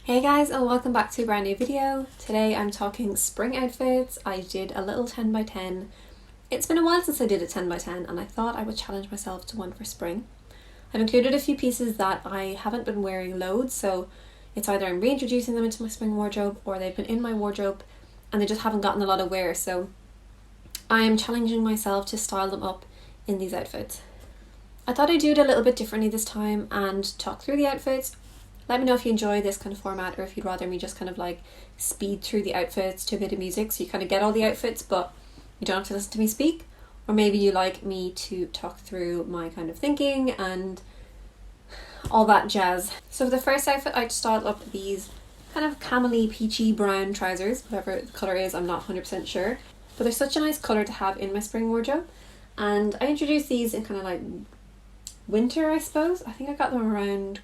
Hey guys, and welcome back to a brand new video. Today I'm talking spring outfits. I did a little 10 by 10. It's been a while since I did a 10 by 10 and I thought I would challenge myself to one for spring. I've included a few pieces that I haven't been wearing loads, so it's either I'm reintroducing them into my spring wardrobe or they've been in my wardrobe and they just haven't gotten a lot of wear, so I am challenging myself to style them up in these outfits. I thought I'd do it a little bit differently this time and talk through the outfits. Let me know if you enjoy this kind of format or if you'd rather me just kind of like speed through the outfits to a bit of music so you kind of get all the outfits but you don't have to listen to me speak. Or maybe you like me to talk through my kind of thinking and all that jazz. So for the first outfit I styled up these kind of camely peachy brown trousers, whatever the colour is, I'm not 100% sure. But they're such a nice colour to have in my spring wardrobe. And I introduced these in kind of like winter, I suppose. I think I got them around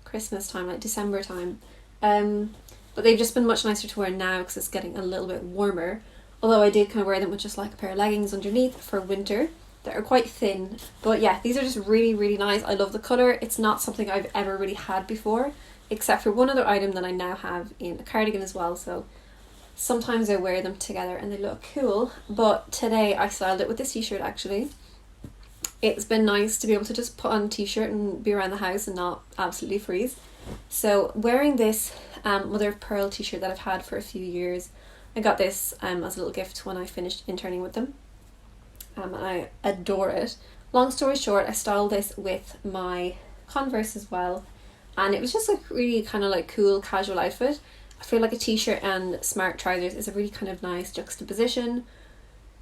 Christmas time, like December time, but they've just been much nicer to wear now because it's getting a little bit warmer, although I did kind of wear them with just like a pair of leggings underneath for winter that are quite thin. But yeah, these are just really nice. I love the colour. It's not something I've ever really had before, except for one other item that I now have in a cardigan as well, so sometimes I wear them together and they look cool. But today I styled it with this t-shirt actually. It's been nice to be able to just put on a t-shirt and be around the house and not absolutely freeze. So wearing this mother of pearl t-shirt that I've had for a few years, I got this as a little gift when I finished interning with them, and I adore it. Long story short, I styled this with my Converse as well, and it was just like really kind of like cool casual outfit. I feel like a t-shirt and smart trousers is a really kind of nice juxtaposition.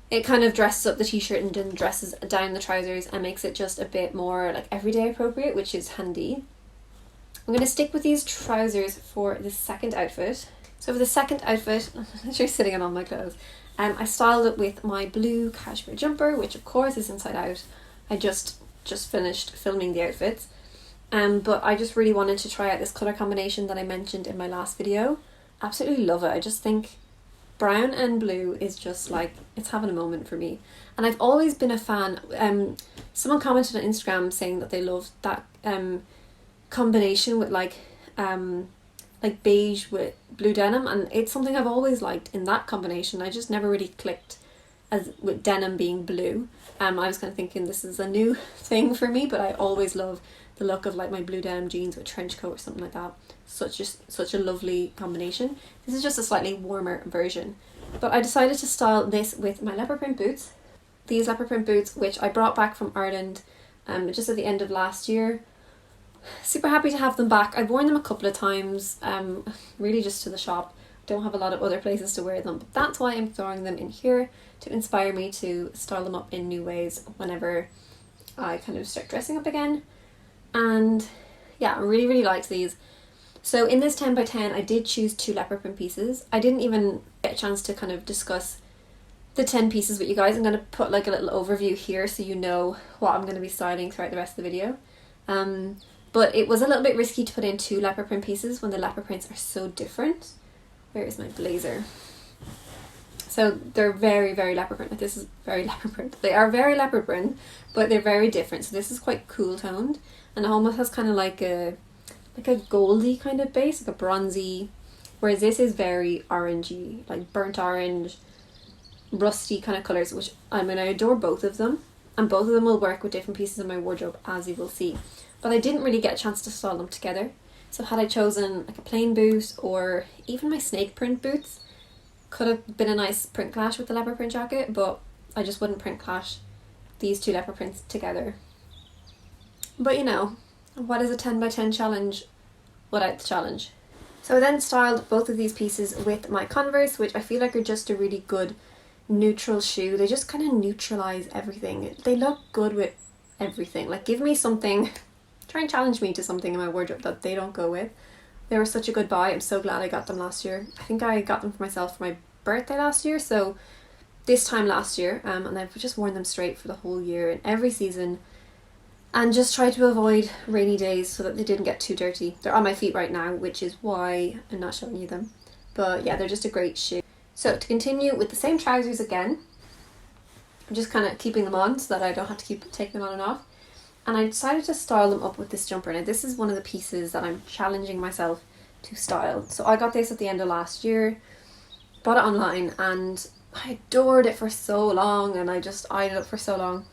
It kind of dresses up the t-shirt and then dresses down the trousers and makes it just a bit more like everyday appropriate, which is handy. I'm going to stick with these trousers for the second outfit. So for the second outfit, I'm literally sitting on all my clothes. I styled it with my blue cashmere jumper, which of course is inside out. I just finished filming the outfits. But I just really wanted to try out this colour combination that I mentioned in my last video. Absolutely love it. I just think brown and blue is just like, it's having a moment for me. And I've always been a fan. Someone commented on Instagram saying that they loved that combination with like beige with blue denim, and it's something I've always liked in that combination. I just never really clicked as with denim being blue. I was kind of thinking this is a new thing for me, but I always love the look of like my blue denim jeans with trench coat or something like that. Such a lovely combination. This is just a slightly warmer version. But I decided to style this with my leopard print boots. These leopard print boots, which I brought back from Ireland just at the end of last year. Super happy to have them back. I've worn them a couple of times, really just to the shop. Don't have a lot of other places to wear them, but that's why I'm throwing them in here to inspire me to style them up in new ways whenever I kind of start dressing up again. And yeah, I really liked these. So in this 10 by 10 I did choose 2 leopard print pieces. I didn't even get a chance to kind of discuss the 10 pieces with you guys. I'm going to put like a little overview here so you know what I'm going to be styling throughout the rest of the video. But it was a little bit risky to put in 2 leopard print pieces when the leopard prints are so different. Where is my blazer? So they're very leopard print. Like this is very leopard print. They are very leopard print, but they're very different. So this is quite cool toned and it almost has kind of like a goldy kind of base, like a bronzy, whereas this is very orangey, like burnt orange, rusty kind of colours, which I adore both of them, and both of them will work with different pieces of my wardrobe, as you will see. But I didn't really get a chance to style them together, so had I chosen like a plain boot or even my snake print boots, could have been a nice print clash with the leopard print jacket, but I just wouldn't print clash these 2 leopard prints together. But you know, what is a 10 by 10 challenge without the challenge? So I then styled both of these pieces with my Converse, which I feel like are just a really good neutral shoe. They just kind of neutralize everything. They look good with everything. Like give me something, try and challenge me to something in my wardrobe that they don't go with. They were such a good buy. I'm so glad I got them last year. I think I got them for myself for my birthday last year, so this time last year, and I've just worn them straight for the whole year and every season, and just tried to avoid rainy days so that they didn't get too dirty. They're on my feet right now, which is why I'm not showing you them. But yeah, they're just a great shoe. So to continue with the same trousers again, I'm just kind of keeping them on so that I don't have to keep taking them on and off. And I decided to style them up with this jumper. Now this is one of the pieces that I'm challenging myself to style. So I got this at the end of last year, bought it online, and I adored it for so long, and I just eyed it up for so long.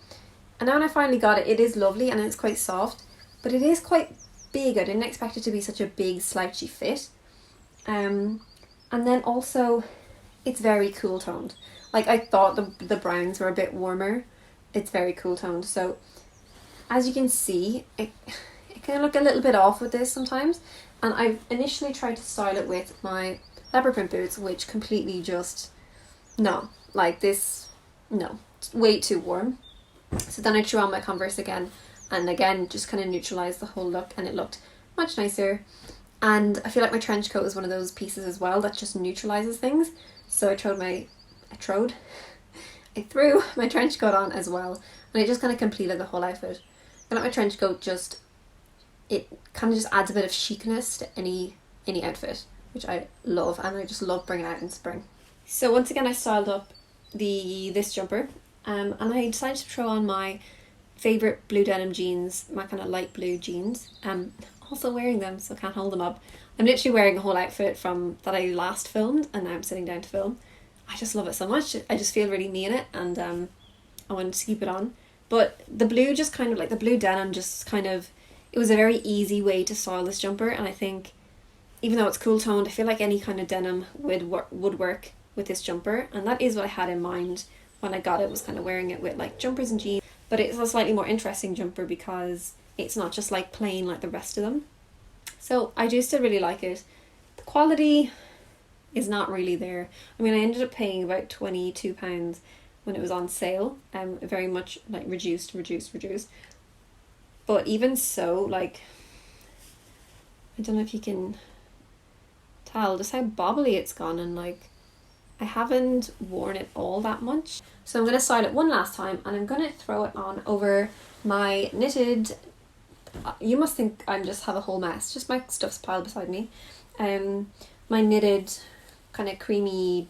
And now when I finally got it, it is lovely and it's quite soft, but it is quite big. I didn't expect it to be such a big slouchy fit. And then also it's very cool toned. Like, I thought the browns were a bit warmer. It's very cool toned. So as you can see, it can look a little bit off with this sometimes. And I initially tried to style it with my leopard print boots, which completely just, no, like this, no, it's way too warm. So then I threw on my Converse again, and again just kind of neutralised the whole look, and it looked much nicer. And I feel like my trench coat is one of those pieces as well that just neutralises things. So I threw my trench coat on as well, and it just kind of completed the whole outfit. I like my trench coat, just, it kind of just adds a bit of chicness to any outfit, which I love, and I just love bringing it out in spring. So once again I styled up this jumper, and I decided to throw on my favourite blue denim jeans, my kind of light blue jeans. Also wearing them, so I can't hold them up. I'm literally wearing a whole outfit from that I last filmed, and now I'm sitting down to film. I just love it so much. I just feel really me in it, and I wanted to keep it on. But the blue just kind of, like the blue denim just kind of, it was a very easy way to style this jumper, and I think even though it's cool toned, I feel like any kind of denim would work with this jumper, and that is what I had in mind when I got it, was kind of wearing it with like jumpers and jeans. But it's a slightly more interesting jumper because it's not just like plain like the rest of them. So I do still really like it. The quality is not really there. I mean, I ended up paying about £22 when it was on sale, very much like reduced. But even so, like, I don't know if you can tell just how bobbly it's gone, and like I haven't worn it all that much. So I'm going to style it one last time, and I'm going to throw it on over my knitted, you must think I'm just have a whole mess, just my stuff's piled beside me. My knitted kind of creamy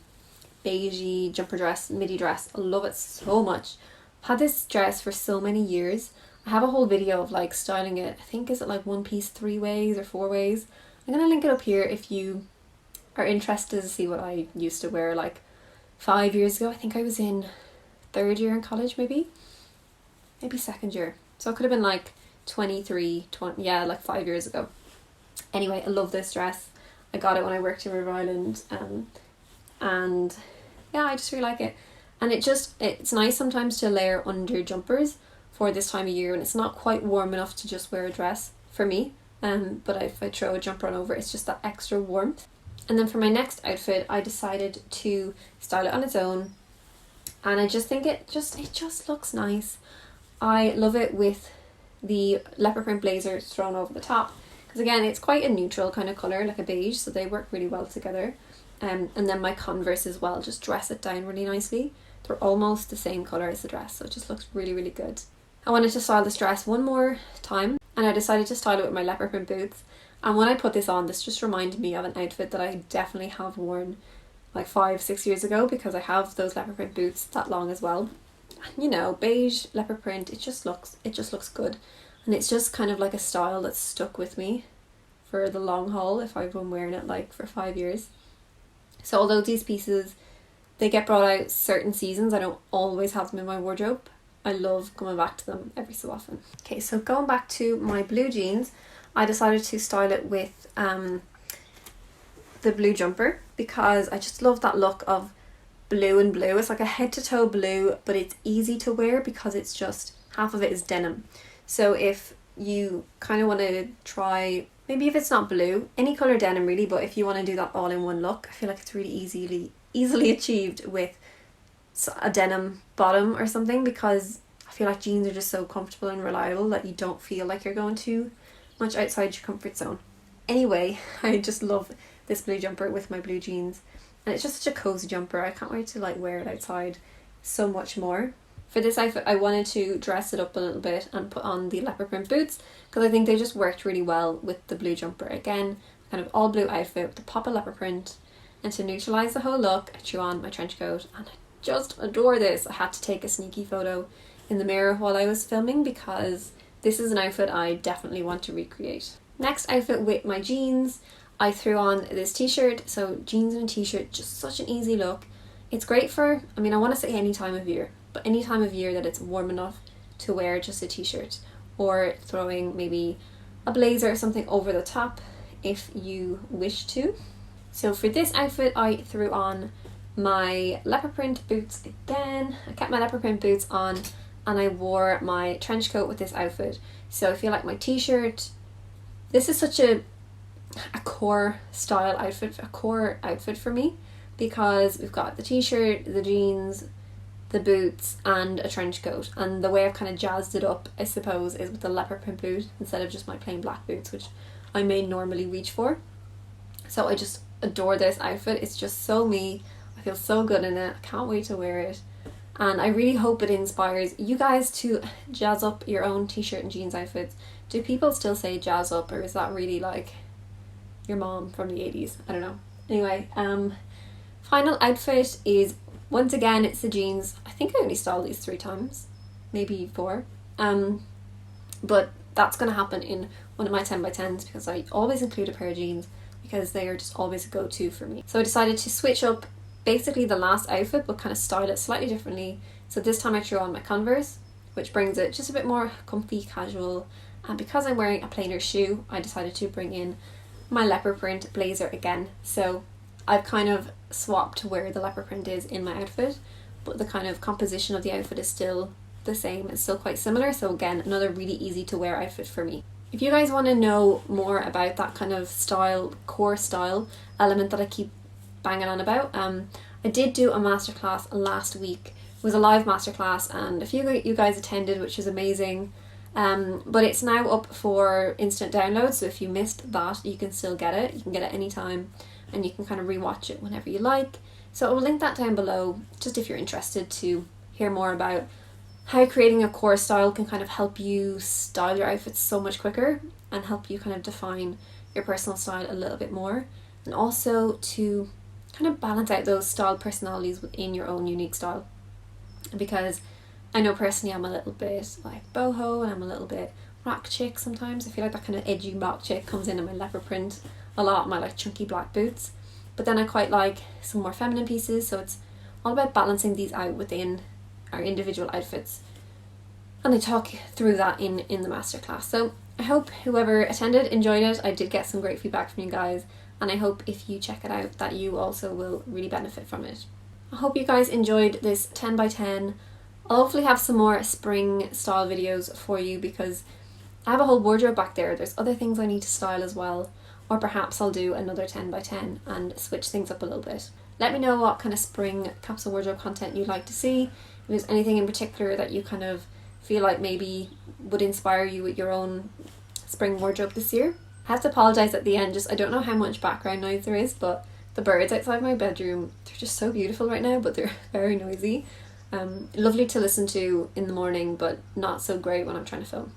beigey jumper dress, midi dress. I love it so much. I've had this dress for so many years. I have a whole video of like styling it. I think, is it like one piece 3 ways or 4 ways? I'm going to link it up here if you are interested to see what I used to wear like 5 years ago. I think I was in 3rd year in college, maybe 2nd year. So it could have been like 20, yeah, like 5 years ago. Anyway, I love this dress. I got it when I worked in River Island, and yeah, I just really like it. And it's nice sometimes to layer under jumpers for this time of year when it's not quite warm enough to just wear a dress for me. But if I throw a jumper on over, it's just that extra warmth. And then for my next outfit, I decided to style it on its own, and I just think it just looks nice. I love it with the leopard print blazer thrown over the top, because again, it's quite a neutral kind of colour, like a beige, so they work really well together. And then my Converse as well just dress it down really nicely. They're almost the same colour as the dress, so it just looks really, really good. I wanted to style this dress one more time, and I decided to style it with my leopard print boots. And when I put this on, this just reminded me of an outfit that I definitely have worn like 5-6 years ago, because I have those leopard print boots that long as well. And you know, beige leopard print, it just looks good, and it's just kind of like a style that's stuck with me for the long haul if I've been wearing it like for 5 years. So although these pieces, they get brought out certain seasons, I don't always have them in my wardrobe. I love coming back to them every so often. Okay, so going back to my blue jeans, I decided to style it with the blue jumper, because I just love that look of blue and blue. It's like a head to toe blue, but it's easy to wear because it's just half of it is denim. So if you kind of want to try, maybe if it's not blue, any colour denim really, but if you want to do that all in one look, I feel like it's really easily achieved with a denim bottom or something, because I feel like jeans are just so comfortable and reliable that you don't feel like you're going too much outside your comfort zone. Anyway, I just love this blue jumper with my blue jeans, and it's just such a cozy jumper. I can't wait to like wear it outside so much more. For this outfit, I wanted to dress it up a little bit and put on the leopard print boots, because I think they just worked really well with the blue jumper. Again, kind of all blue outfit with the pop of leopard print, and to neutralise the whole look, I threw on my trench coat, and I just adore this. I had to take a sneaky photo in the mirror while I was filming, because this is an outfit I definitely want to recreate. Next outfit with my jeans, I threw on this t-shirt, so jeans and a t-shirt, just such an easy look. It's great for, I mean, I want to say any time of year, but any time of year that it's warm enough to wear just a t-shirt, or throwing maybe a blazer or something over the top if you wish to. So for this outfit, I threw on my leopard print boots again. I kept my leopard print boots on, and I wore my trench coat with this outfit. So I feel like my t-shirt, this is such a core style outfit, a core outfit for me, because we've got the t-shirt, the jeans, the boots, and a trench coat. And the way I've kind of jazzed it up, I suppose, is with the leopard print boot instead of just my plain black boots, which I may normally reach for. So I just adore this outfit. It's just so me. I feel so good in it. I can't wait to wear it. And I really hope it inspires you guys to jazz up your own t-shirt and jeans outfits. Do people still say jazz up, or is that really like your mom from the 80s? I don't know. Anyway, final outfit is, once again, it's the jeans. I think I only styled these 3 times, maybe 4. But that's going to happen in one of my 10x10s, because I always include a pair of jeans because they are just always a go-to for me. So I decided to switch up basically the last outfit, but kind of style it slightly differently. So this time I threw on my Converse, which brings it just a bit more comfy, casual. And because I'm wearing a plainer shoe, I decided to bring in my leopard print blazer again. So I've kind of swapped where the leopard print is in my outfit, but the kind of composition of the outfit is still the same. It's still quite similar. So again, another really easy to wear outfit for me. If you guys want to know more about that kind of style, core style element that I keep banging on about, I did do a masterclass last week. It was a live masterclass, and a few of you guys attended, which is amazing. But it's now up for instant download, so if you missed that, you can still get it. You can get it anytime, and you can kind of rewatch it whenever you like. So I will link that down below, just if you're interested to hear more about how creating a core style can kind of help you style your outfits so much quicker and help you kind of define your personal style a little bit more, and also to kind of balance out those style personalities within your own unique style. Because I know personally I'm a little bit like boho, and I'm a little bit rock chick sometimes. I feel like that kind of edgy rock chick comes in my leopard print a lot, my like chunky black boots. But then I quite like some more feminine pieces, so it's all about balancing these out within our individual outfits. And I talk through that in the masterclass. So I hope whoever attended enjoyed it. I did get some great feedback from you guys, and I hope if you check it out that you also will really benefit from it. I hope you guys enjoyed this 10x10. I'll hopefully have some more spring style videos for you, because I have a whole wardrobe back there. There's other things I need to style as well, or perhaps I'll do another 10x10 and switch things up a little bit. Let me know what kind of spring capsule wardrobe content you'd like to see. If there's anything in particular that you kind of feel like maybe would inspire you with your own spring wardrobe this year. I have to apologise at the end, just I don't know how much background noise there is, but the birds outside my bedroom, they're just so beautiful right now, but they're very noisy. Lovely to listen to in the morning, but not so great when I'm trying to film.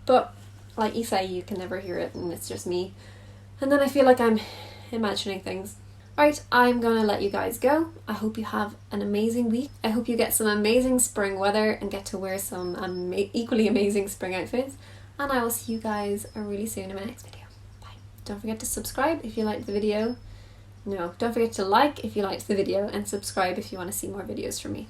But like you say, you can never hear it, and it's just me. And then I feel like I'm imagining things. Right, I'm gonna let you guys go. I hope you have an amazing week. I hope you get some amazing spring weather and get to wear some equally amazing spring outfits. And I will see you guys really soon in my next video. Bye. Don't forget to subscribe if you liked the video. No, don't forget to like if you liked the video, and subscribe if you want to see more videos from me.